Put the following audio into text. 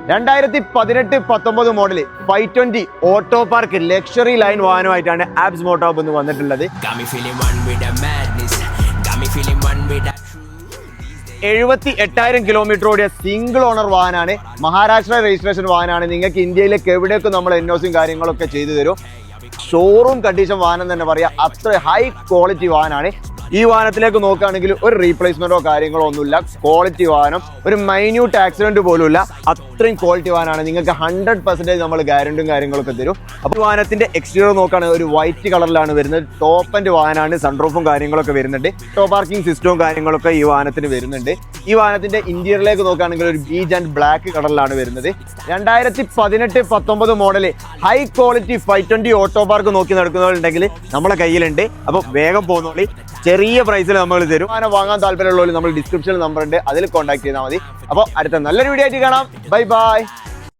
2018-19 model 520 auto park luxury line വാഹനമായിട്ടാണ് abs motorhub എന്ന് വന്നിട്ടുള്ളത്. 78,000 കിലോമീറ്റർ ഓടിയ സിംഗിൾ ഓണർ വാഹനമാണ്. മഹാരാഷ്ട്ര രജിസ്ട്രേഷൻ വാഹനമാണ്. നിങ്ങൾക്ക് ഇന്ത്യയിലേക്ക് എവിടെയൊക്കെ നമ്മൾ എൻഒസിയും കാര്യങ്ങളൊക്കെ ചെയ്തു തരും. ഷോറൂം കണ്ടീഷൻ വാഹനം തന്നെ പറയാം. അത്ര ഹൈ ക്വാളിറ്റി വാഹനമാണ്. ഈ വാഹനത്തിലേക്ക് നോക്കുകയാണെങ്കിൽ ഒരു റീപ്ലേസ്മെന്റോ കാര്യങ്ങളോ ഒന്നുമില്ല. ക്വാളിറ്റി വാഹനം, ഒരു മൈന്യൂട്ട് ആക്സിഡന്റ് പോലും ഇല്ല. അത്രയും ക്വാളിറ്റി വാഹനമാണ്. നിങ്ങൾക്ക് 100% നമ്മൾ ഗ്യാരണ്ടിയും കാര്യങ്ങളൊക്കെ തരും. അപ്പോൾ വാഹനത്തിന്റെ എക്സ്റ്റീരിയർ നോക്കുകയാണെങ്കിൽ ഒരു വൈറ്റ് കളറിലാണ് വരുന്നത്. ടോപ്പ് ആൻഡ് വാഹനമാണ്. സൺറൂഫും കാര്യങ്ങളൊക്കെ വരുന്നുണ്ട്. ടോ പാർക്കിംഗ് സിസ്റ്റവും കാര്യങ്ങളൊക്കെ ഈ വാഹനത്തിന് വരുന്നുണ്ട്. ഈ വാഹനത്തിന്റെ ഇന്റീരിയറിലേക്ക് നോക്കുകയാണെങ്കിൽ ഒരു ബീജ് ആൻഡ് ബ്ലാക്ക് കളറിലാണ് വരുന്നത്. 2018-19 model high quality 520 auto park നോക്കി നടക്കുന്നവരുണ്ടെങ്കിൽ നമ്മളെ കയ്യിലുണ്ട്. അപ്പോൾ വേഗം പോകുന്നോളി. ചെറിയ പ്രൈസിൽ നമ്മൾ തരും. അങ്ങനെ വാങ്ങാൻ താല്പര്യമുള്ളവർ നമ്മൾ ഡിസ്ക്രിപ്ഷനിൽ നമ്പർ ഉണ്ട്, അതിൽ കോൺടാക്ട് ചെയ്താൽ മതി. അപ്പോൾ അടുത്ത നല്ലൊരു വീഡിയോ ആയിട്ട് കാണാം. Bye bye.